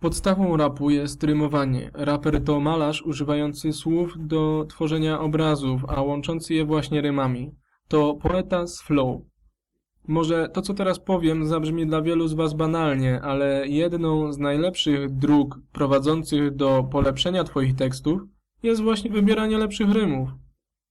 Podstawą rapu jest rymowanie. Raper to malarz używający słów do tworzenia obrazów, a łączący je właśnie rymami. To poeta z flow. Może to, co teraz powiem, zabrzmi dla wielu z Was banalnie, ale jedną z najlepszych dróg prowadzących do polepszenia Twoich tekstów jest właśnie wybieranie lepszych rymów.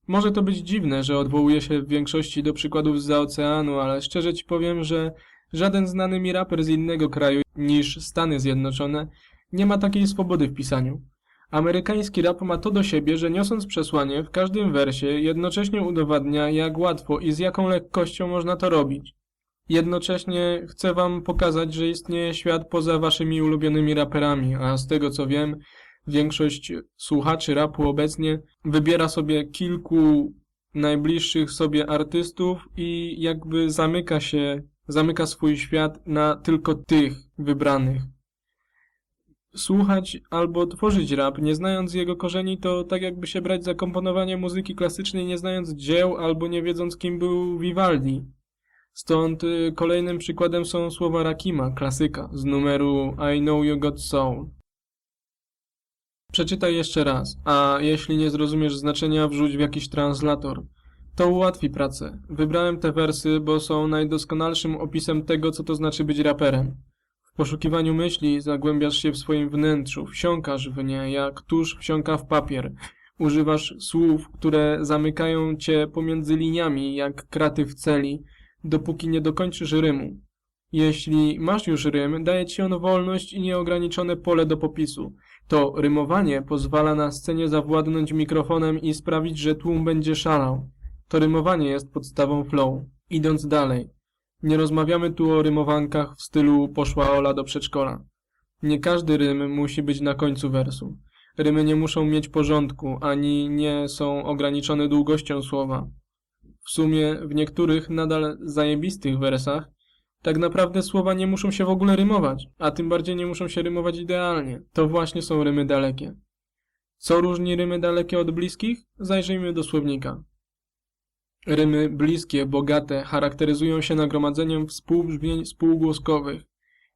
Może to być dziwne, że odwołuję się w większości do przykładów zza oceanu, ale szczerze Ci powiem, że żaden znany mi raper z innego kraju niż Stany Zjednoczone nie ma takiej swobody w pisaniu. Amerykański rap ma to do siebie, że niosąc przesłanie w każdym wersie jednocześnie udowadnia, jak łatwo i z jaką lekkością można to robić. Jednocześnie chcę Wam pokazać, że istnieje świat poza Waszymi ulubionymi raperami, a z tego co wiem, większość słuchaczy rapu obecnie wybiera sobie kilku najbliższych sobie artystów i jakby zamyka swój świat na tylko tych wybranych. Słuchać albo tworzyć rap, nie znając jego korzeni, to tak jakby się brać za komponowanie muzyki klasycznej, nie znając dzieł albo nie wiedząc, kim był Vivaldi. Stąd kolejnym przykładem są słowa Rakima, klasyka, z numeru I Know You Got Soul. Przeczytaj jeszcze raz, a jeśli nie zrozumiesz znaczenia, wrzuć w jakiś translator. To ułatwi pracę. Wybrałem te wersy, bo są najdoskonalszym opisem tego, co to znaczy być raperem. W poszukiwaniu myśli zagłębiasz się w swoim wnętrzu, wsiąkasz w nie, jak tusz wsiąka w papier. Używasz słów, które zamykają cię pomiędzy liniami, jak kraty w celi, dopóki nie dokończysz rymu. Jeśli masz już rym, daje ci on wolność i nieograniczone pole do popisu. To rymowanie pozwala na scenie zawładnąć mikrofonem i sprawić, że tłum będzie szalał. To rymowanie jest podstawą flow. Idąc dalej. Nie rozmawiamy tu o rymowankach w stylu poszła Ola do przedszkola. Nie każdy rym musi być na końcu wersu. Rymy nie muszą mieć porządku, ani nie są ograniczone długością słowa. W sumie w niektórych nadal zajebistych wersach tak naprawdę słowa nie muszą się w ogóle rymować, a tym bardziej nie muszą się rymować idealnie. To właśnie są rymy dalekie. Co różni rymy dalekie od bliskich? Zajrzyjmy do słownika. Rymy bliskie, bogate charakteryzują się nagromadzeniem współbrzmień spółgłoskowych,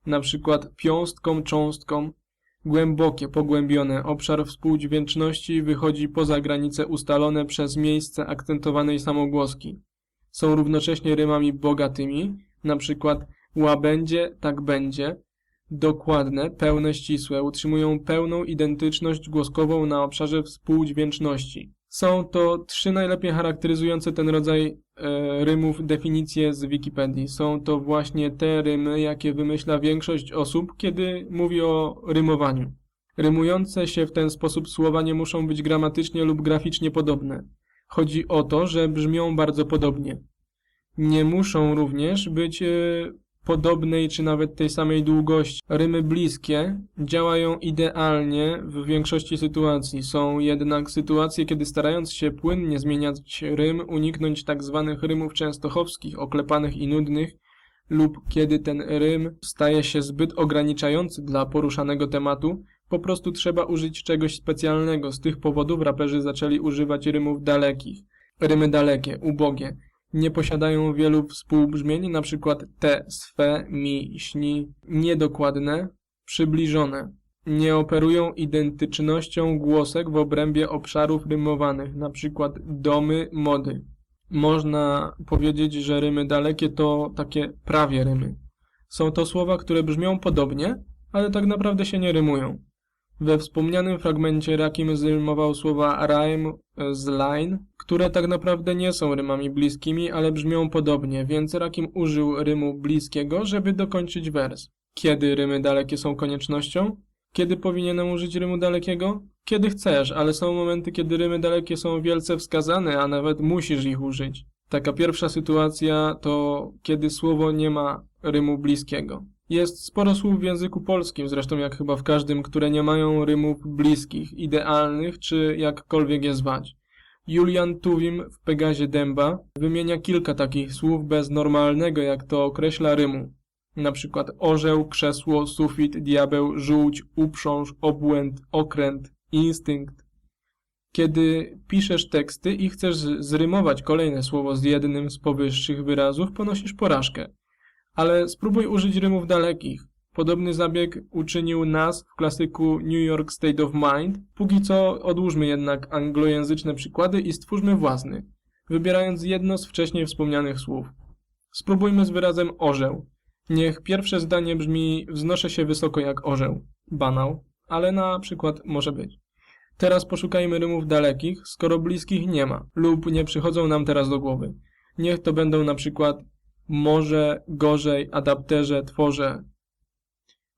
na przykład piąstką, cząstką. Głębokie, pogłębione, obszar współdźwięczności wychodzi poza granice ustalone przez miejsce akcentowanej samogłoski. Są równocześnie rymami bogatymi, na przykład łabędzie, tak będzie. Dokładne, pełne, ścisłe, utrzymują pełną identyczność głoskową na obszarze współdźwięczności. Są to trzy najlepiej charakteryzujące ten rodzaj rymów definicje z Wikipedii. Są to właśnie te rymy, jakie wymyśla większość osób, kiedy mówi o rymowaniu. Rymujące się w ten sposób słowa nie muszą być gramatycznie lub graficznie podobne. Chodzi o to, że brzmią bardzo podobnie. Nie muszą również być podobnej czy nawet tej samej długości. Rymy bliskie działają idealnie w większości sytuacji. Są jednak sytuacje, kiedy starając się płynnie zmieniać rym, uniknąć tak zwanych rymów częstochowskich, oklepanych i nudnych, lub kiedy ten rym staje się zbyt ograniczający dla poruszanego tematu, po prostu trzeba użyć czegoś specjalnego. Z tych powodów raperzy zaczęli używać rymów dalekich. Rymy dalekie, ubogie. Nie posiadają wielu współbrzmień, na przykład te, swe, mi, śni, niedokładne, przybliżone. Nie operują identycznością głosek w obrębie obszarów rymowanych, na przykład domy, mody. Można powiedzieć, że rymy dalekie to takie prawie rymy. Są to słowa, które brzmią podobnie, ale tak naprawdę się nie rymują. We wspomnianym fragmencie Rakim zrymował słowa rhyme z line, które tak naprawdę nie są rymami bliskimi, ale brzmią podobnie, więc Rakim użył rymu bliskiego, żeby dokończyć wers. Kiedy rymy dalekie są koniecznością? Kiedy powinienem użyć rymu dalekiego? Kiedy chcesz, ale są momenty, kiedy rymy dalekie są wielce wskazane, a nawet musisz ich użyć. Taka pierwsza sytuacja to kiedy słowo nie ma rymu bliskiego. Jest sporo słów w języku polskim, zresztą jak chyba w każdym, które nie mają rymów bliskich, idealnych, czy jakkolwiek je zwać. Julian Tuwim w Pegazie Dęba wymienia kilka takich słów bez normalnego, jak to określa, rymu. Na przykład orzeł, krzesło, sufit, diabeł, żółć, uprząż, obłęd, okręt, instynkt. Kiedy piszesz teksty i chcesz zrymować kolejne słowo z jednym z powyższych wyrazów, ponosisz porażkę. Ale spróbuj użyć rymów dalekich. Podobny zabieg uczynił nas w klasyku New York State of Mind. Póki co odłóżmy jednak anglojęzyczne przykłady i stwórzmy własny, wybierając jedno z wcześniej wspomnianych słów. Spróbujmy z wyrazem orzeł. Niech pierwsze zdanie brzmi: wznoszę się wysoko jak orzeł. Banał, ale na przykład może być. Teraz poszukajmy rymów dalekich, skoro bliskich nie ma lub nie przychodzą nam teraz do głowy. Niech to będą na przykład może, gorzej, adapterze, tworze.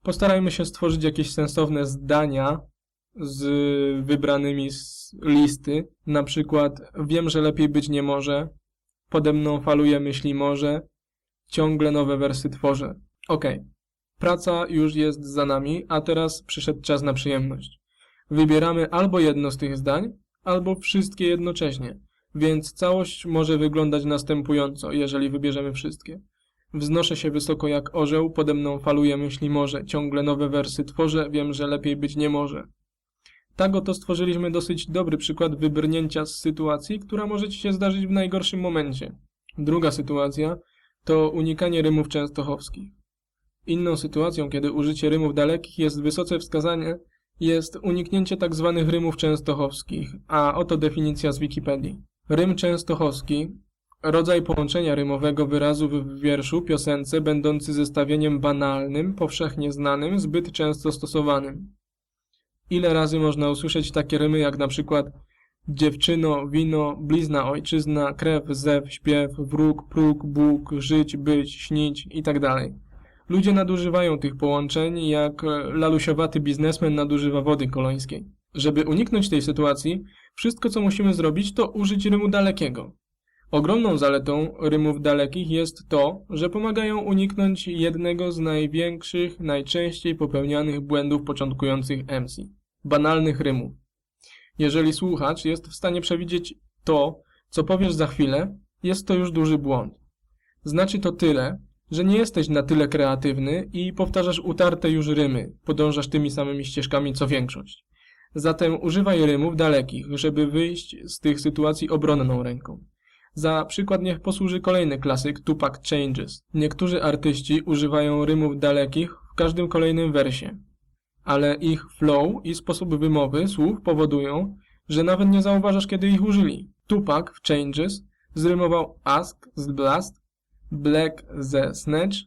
Postarajmy się stworzyć jakieś sensowne zdania z wybranymi z listy. Na przykład wiem, że lepiej być nie może. Pode mną faluje myśli morze. Ciągle nowe wersy tworzę. Okej. Praca już jest za nami, a teraz przyszedł czas na przyjemność. Wybieramy albo jedno z tych zdań, albo wszystkie jednocześnie, więc całość może wyglądać następująco, jeżeli wybierzemy wszystkie. Wznoszę się wysoko jak orzeł, pode mną faluje myśli morze, ciągle nowe wersy tworzę, wiem, że lepiej być nie może. Tak oto stworzyliśmy dosyć dobry przykład wybrnięcia z sytuacji, która może Ci się zdarzyć w najgorszym momencie. Druga sytuacja to unikanie rymów częstochowskich. Inną sytuacją, kiedy użycie rymów dalekich jest wysoce wskazane, jest uniknięcie tzw. rymów częstochowskich, a oto definicja z Wikipedii. Rym częstochowski: rodzaj połączenia rymowego wyrazu w wierszu, piosence, będący zestawieniem banalnym, powszechnie znanym, zbyt często stosowanym. Ile razy można usłyszeć takie rymy jak na przykład dziewczyno, wino, blizna ojczyzna, krew, zew, śpiew, wróg, próg, Bóg, żyć, być, śnić itd. Ludzie nadużywają tych połączeń, jak lalusiowaty biznesmen nadużywa wody kolońskiej. Żeby uniknąć tej sytuacji, wszystko co musimy zrobić, to użyć rymu dalekiego. Ogromną zaletą rymów dalekich jest to, że pomagają uniknąć jednego z największych, najczęściej popełnianych błędów początkujących MC – banalnych rymów. Jeżeli słuchacz jest w stanie przewidzieć to, co powiesz za chwilę, jest to już duży błąd. Znaczy to tyle, że nie jesteś na tyle kreatywny i powtarzasz utarte już rymy, podążasz tymi samymi ścieżkami co większość. Zatem używaj rymów dalekich, żeby wyjść z tych sytuacji obronną ręką. Za przykład niech posłuży kolejny klasyk Tupac Changes. Niektórzy artyści używają rymów dalekich w każdym kolejnym wersie, ale ich flow i sposób wymowy słów powodują, że nawet nie zauważasz, kiedy ich użyli. Tupac w Changes zrymował ask z blast, black ze snatch,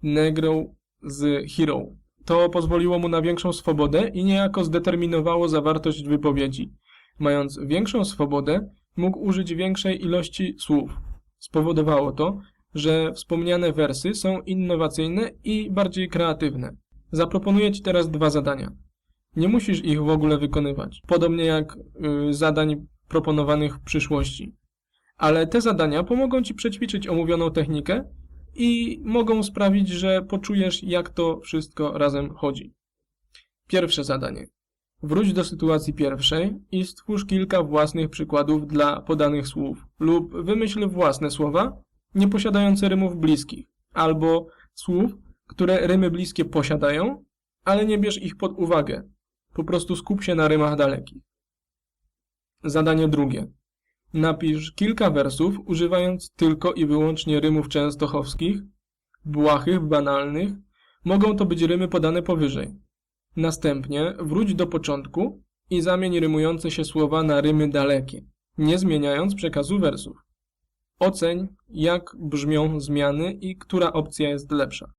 negro z hero. To pozwoliło mu na większą swobodę i niejako zdeterminowało zawartość wypowiedzi. Mając większą swobodę, mógł użyć większej ilości słów. Spowodowało to, że wspomniane wersy są innowacyjne i bardziej kreatywne. Zaproponuję Ci teraz dwa zadania. Nie musisz ich w ogóle wykonywać, podobnie jak zadań proponowanych w przyszłości. Ale te zadania pomogą Ci przećwiczyć omówioną technikę i mogą sprawić, że poczujesz, jak to wszystko razem chodzi. Pierwsze zadanie. Wróć do sytuacji pierwszej i stwórz kilka własnych przykładów dla podanych słów lub wymyśl własne słowa nieposiadające rymów bliskich albo słów, które rymy bliskie posiadają, ale nie bierz ich pod uwagę. Po prostu skup się na rymach dalekich. Zadanie drugie. Napisz kilka wersów używając tylko i wyłącznie rymów częstochowskich, błahych, banalnych. Mogą to być rymy podane powyżej. Następnie wróć do początku i zamień rymujące się słowa na rymy dalekie, nie zmieniając przekazu wersów. Oceń, jak brzmią zmiany i która opcja jest lepsza.